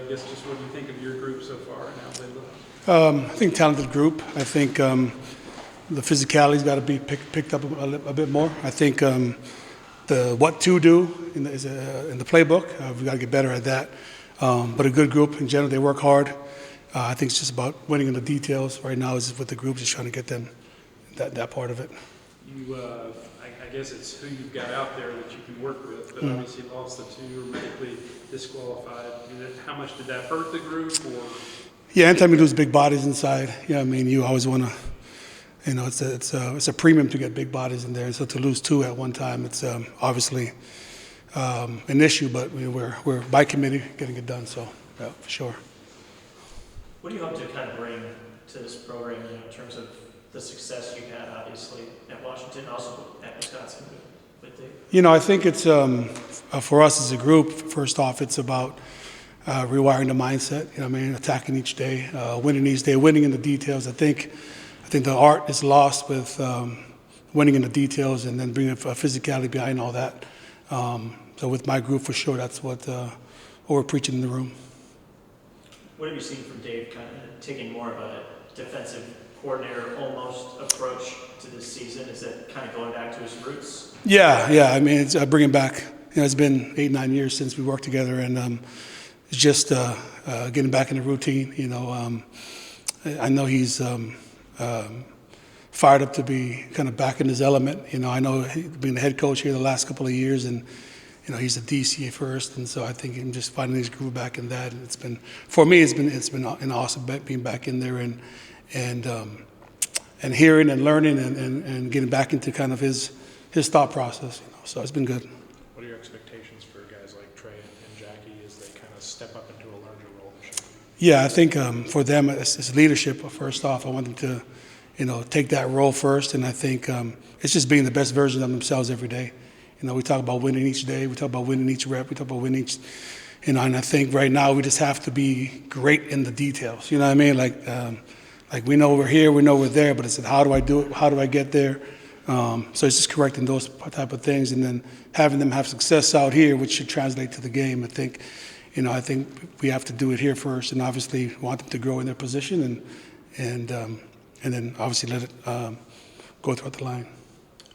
I guess just what do you think of your group so far and how they look? I think talented group. I think the physicality's got to be picked up a bit more. I think the what to do in the playbook, we've got to get better at that. But a good group in general, they work hard. I think it's just about winning in the details. Right now is with the group, just trying to get them that part of it. I guess it's who you've got out there that you can work with, but obviously you lost the two who are medically disqualified. How much did that hurt the group? Or? Yeah, anytime you lose big bodies inside, I mean, you always want to, it's a premium to get big bodies in there. And so to lose two at one time, it's obviously an issue, but we're by committee getting it done, so yeah, for sure. What do you hope to kind of bring to this program, in terms of the success you had, obviously, at Washington, also at Wisconsin with the... I think it's, for us as a group, first off, it's about rewiring the mindset, attacking each day, winning each day, winning in the details. I think the art is lost with winning in the details and then bringing a physicality behind all that. So with my group, for sure, that's what we're preaching in the room. What have you seen from Dave kind of taking more of a defensive coordinator almost approach to this season? Is it kind of going back to his roots? Yeah. I mean, it's bringing back. It's been 8-9 years since we worked together, and it's just getting back in the routine. I know he's fired up to be kind of back in his element. I know being the head coach here the last couple of years, and he's a DC first, and so I think him just finding his groove back in that. And it's been, for me, it's been an awesome being back in there and hearing and learning and getting back into kind of his thought process. So it's been good. What are your expectations for guys like Trey and Jackie as they kind of step up into a larger role this year? Yeah, I think for them it's leadership. First off, I want them to take that role first, and I think it's just being the best version of themselves every day. We talk about winning each day, we talk about winning each rep, we talk about winning each, and I think right now we just have to be great in the details. You know what I mean? Like we know we're here, we know we're there, but it's how do I do it? How do I get there? So it's just correcting those type of things, and then having them have success out here, which should translate to the game. I think we have to do it here first, and obviously want them to grow in their position, and then obviously let it go throughout the line.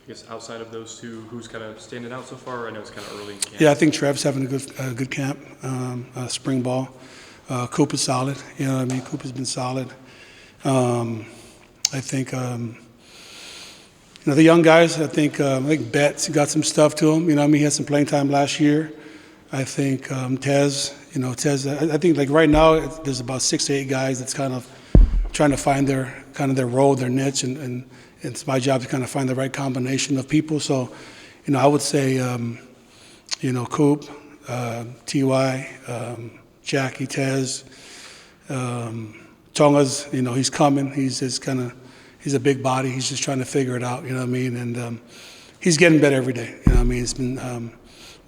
I guess outside of those two, who's kind of standing out so far? I know it's kind of early in camp. Yeah, I think Trev's having a good camp, spring ball. Coop is solid. Coop has been solid. I think the young guys. I think Betts got some stuff to him. He had some playing time last year. I think Tez. I think like right now there's about 6 to 8 guys that's kind of trying to find their role, their niche, and it's my job to kind of find the right combination of people. So, I would say, Coop, Ty, Jackie, Tez, Tonga's. He's coming. He's a big body. He's just trying to figure it out. And he's getting better every day. It's been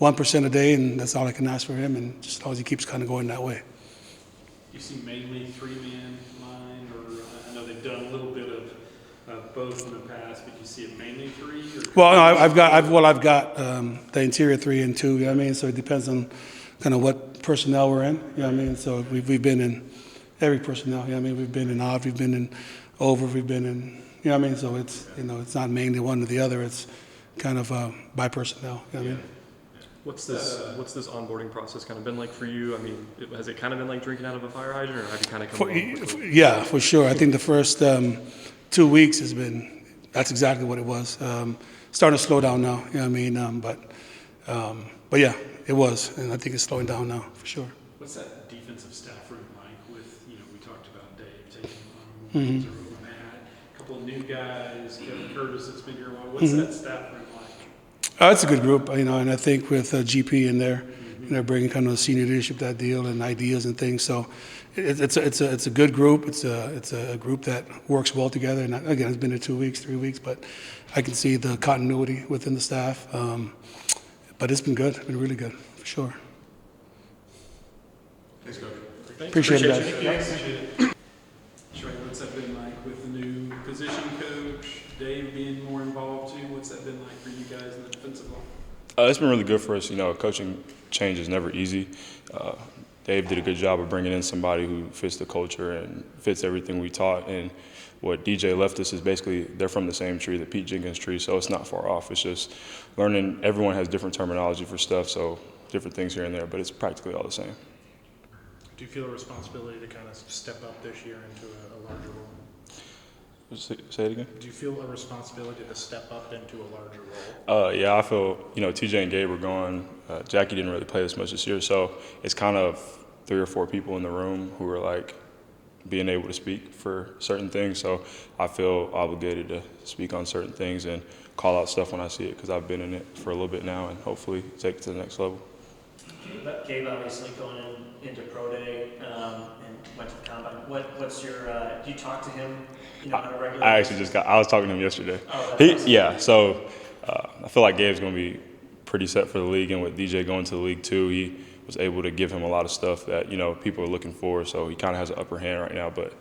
1% a day, and that's all I can ask for him. And just as long as he keeps kind of going that way. You see mainly 3-man line, or I know they've done a little bit of both in the past, but you see it mainly 3? Well, no, I've got the interior 3 and 2. So it depends on kind of what personnel we're in. So we've been in every personnel. We've been in odd, we've been in over, we've been in. So it's it's not mainly one or the other. It's kind of by personnel. What's this onboarding process kind of been like for you? Has it kind of been like drinking out of a fire hydrant, or have you kind of come along? Yeah, for sure. I think the first 2 weeks that's exactly what it was. Starting to slow down now, but yeah, it was, and I think it's slowing down now for sure. What's that defensive staff room like with, we talked about Dave taking on Matt, a couple of new guys, Kevin Curtis that's been here a while. What's that staff room like? It's a good group, and I think with GP in there, they're bringing kind of the senior leadership that deal and ideas and things. So it's a good group. It's a group that works well together. And again, it's been there 2 weeks, 3 weeks, but I can see the continuity within the staff. But it's been good. It's been really good for sure. Thanks, Coach. Appreciate it, guys. Thanks. Trey, what's that been like with the new position coach, Dave being more involved too? What's that been like for you guys in the defensive line? It's been really good for us. Coaching change is never easy. Dave did a good job of bringing in somebody who fits the culture and fits everything we taught. And what DJ left us is basically they're from the same tree, the Pete Jenkins tree, so it's not far off. It's just learning. Everyone has different terminology for stuff, so different things here and there, but it's practically all the same. Do you feel a responsibility to kind of step up this year into a larger role? Say it again? Do you feel a responsibility to step up into a larger role? Yeah, I feel, TJ and Gabe were gone. Jackie didn't really play as much this year, so it's kind of 3 or 4 people in the room who are like being able to speak for certain things. So I feel obligated to speak on certain things and call out stuff when I see it because I've been in it for a little bit now and hopefully take it to the next level. Gabe obviously going into pro day and went to the combine. What's your? Do you talk to him? On a regular I actually I was talking to him yesterday. Oh, that's awesome. Yeah. So I feel like Gabe's going to be pretty set for the league, and with DJ going to the league too, he was able to give him a lot of stuff that people are looking for. So he kind of has an upper hand right now. But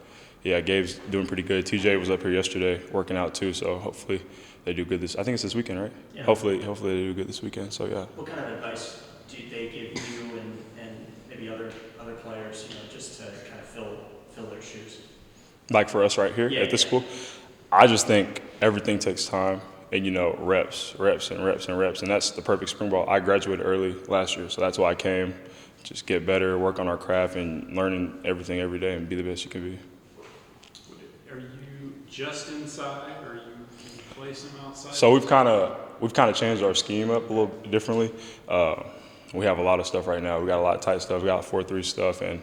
yeah, Gabe's doing pretty good. TJ was up here yesterday working out too. So hopefully they do good I think it's this weekend, right? Yeah. Hopefully they do good this weekend. So yeah. What kind of advice do they give you and maybe other players, just to kind of fill their shoes? Like for us right here at this school, I just think everything takes time and, reps, and that's the perfect spring ball. I graduated early last year, so that's why I came. Just get better, work on our craft, and learning everything every day and be the best you can be. Are you just inside, or can you play some outside? So we've kind of changed our scheme up a little differently. We have a lot of stuff right now. We got a lot of tight stuff. We got 4-3 stuff and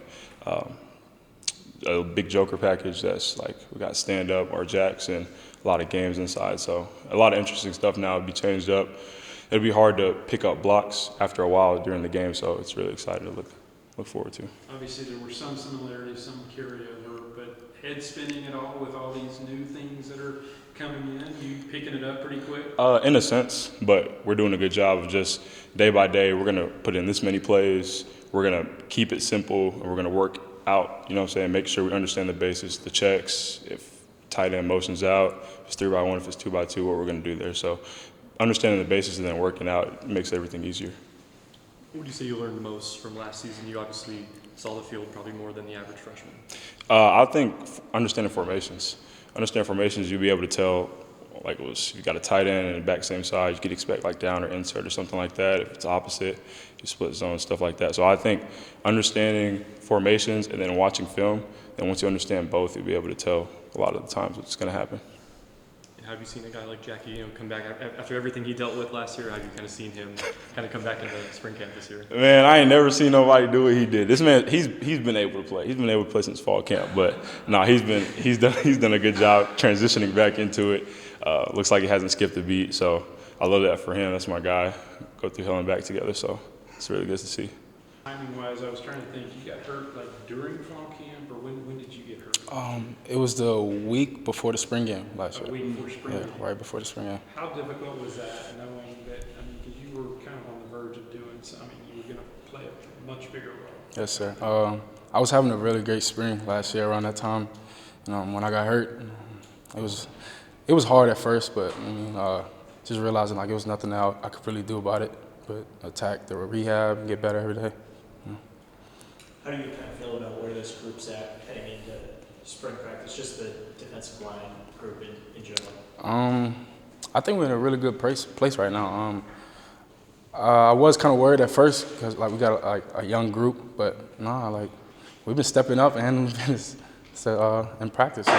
a big joker package that's like we got stand up or jacks and a lot of games inside. So a lot of interesting stuff now will be changed up. It'll be hard to pick up blocks after a while during the game, so it's really exciting to look forward to. Obviously, there were some similarities, some carryover, but head spinning at all with all these new things that are coming in? You picking it up pretty quick? In a sense, but we're doing a good job of just day by day. We're gonna put in this many plays. We're gonna keep it simple, and we're gonna work out. Make sure we understand the basics, the checks. If tight end motions out, if it's 3x1, if it's 2x2, what we're gonna do there. So, understanding the basics and then working out makes everything easier. What would you say you learned the most from last season? You obviously saw the field probably more than the average freshman. I think understanding formations. You'll be able to tell, like if you got a tight end and a back same side, you could expect like down or insert or something like that. If it's opposite, you split zone, stuff like that. So I think understanding formations and then watching film, then once you understand both, you'll be able to tell a lot of the times what's going to happen. Have you seen a guy like Jackie, come back after everything he dealt with last year? Have you kind of seen him kind of come back in the spring camp this year? Man, I ain't never seen nobody do what he did. This man, he's been able to play. He's been able to play since fall camp, but no, he's done a good job transitioning back into it. Looks like he hasn't skipped a beat, so I love that for him. That's my guy. Go through hell and back together, so it's really good to see. Timing-wise, I was trying to think. You got hurt like during fall camp, or when did you get hurt? It was the week before the spring game last year. A week before spring game. Right before the spring game. How difficult was that, knowing that? Because you were kind of on the verge of doing something. You were going to play a much bigger role. Yes, sir. I was having a really great spring last year around that time. When I got hurt, it was hard at first, but just realizing like it was nothing that I could really do about it, but attack the rehab and get better every day. How do you kind of feel about where this group's at heading into spring practice, just the defensive line group in general? I think we're in a really good place right now. I was kind of worried at first because like we got a young group, but we've been stepping up and in practice. So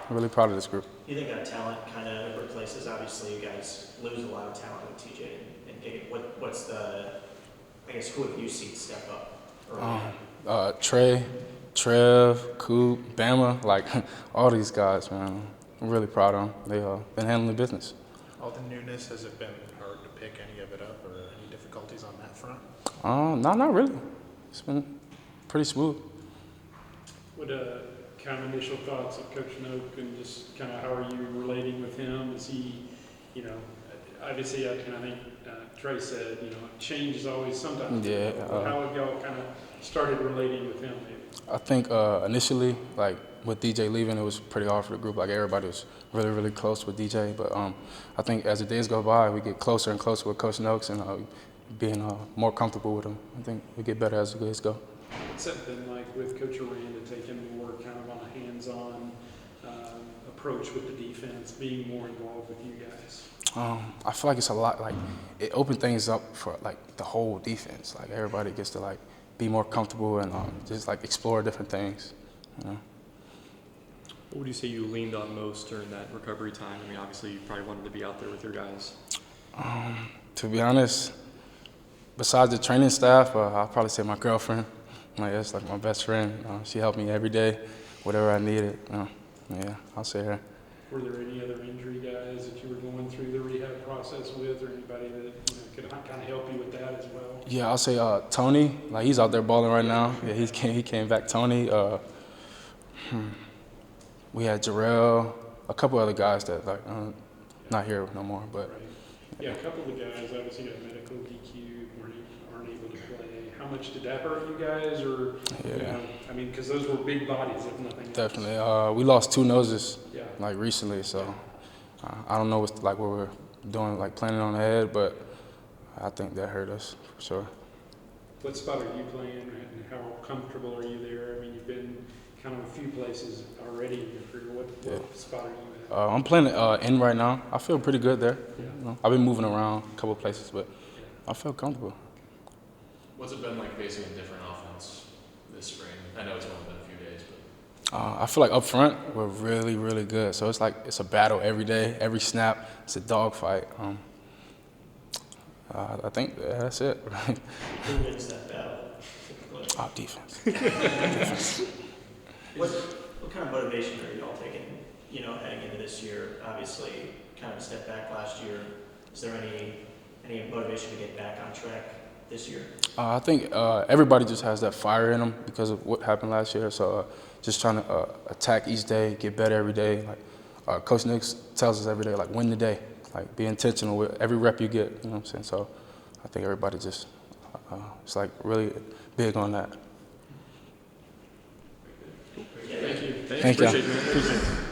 I'm really proud of this group. Do you think that talent kind of replaces? Obviously, you guys lose a lot of talent with TJ and Gabe. What's the? I guess who have you seen step up? Trey, Trev, Coop, Bama, like all these guys, man. I'm really proud of them. They've been handling the business. All the newness, has it been hard to pick any of it up or any difficulties on that front? Not really. It's been pretty smooth. What kind of initial thoughts of Coach Inoke and just kind of how are you relating with him? Is he, obviously, I think Trey said, change is always sometimes. Yeah. How have y'all kind of started relating with him? Maybe? I think initially, like with DJ leaving, it was pretty hard for the group. Like everybody was really, really close with DJ. But I think as the days go by, we get closer and closer with Coach Noakes and being more comfortable with him. I think we get better as the days go. What's that been like with Coach Aranda taking more kind of on a hands-on approach with the defense, being more involved with you guys? I feel like it's a lot, like, it opened things up for, like, the whole defense. Like, everybody gets to, like, be more comfortable and just, like, explore different things, you know? What would you say you leaned on most during that recovery time? I mean, obviously you probably wanted to be out there with your guys. To be honest, besides the training staff, I'll probably say my girlfriend. Like, that's like my best friend. She helped me every day, whatever I needed. Yeah, I'll say her. Were there any other injury guys that you were going through the rehab process with, or anybody that could kind of help you with that as well? Yeah, I'll say Tony. Like, he's out there balling right now. Yeah, he came back. Tony. We had Jarrell, a couple other guys that like not here no more, but. Right. Yeah, a couple of the guys obviously got medical DQ, aren't able to play. How much did that hurt you guys, or? Yeah. I mean, because those were big bodies, if nothing else. Definitely. We lost 2 noses, Yeah. like recently, so I don't know what we're doing, like planning on ahead, but I think that hurt us for sure. What spot are you playing, and how comfortable are you there? I mean, you've been kind of a few places already in your career. What spot are you at? I'm playing in right now. I feel pretty good there. Yeah. You know, I've been moving around a couple of places, but I feel comfortable. What's it been like facing a different offense this spring? I know it's only been a few days, but I feel like up front we're really, really good. So it's like it's a battle every day, every snap. It's a dogfight. I think that's it. Who wins that battle? Defense. Defense. What kind of motivation are you all taking, heading into this year? Obviously, kind of a step back last year. Is there any motivation to get back on track this year? I think everybody just has that fire in them because of what happened last year. So just trying to attack each day, get better every day. Like Coach Nick tells us every day, like win the day, like be intentional with every rep you get. You know what I'm saying? So I think everybody just it's like really big on that. Yeah, thank you. Thank you. Thank you. Appreciate it, man. Appreciate it.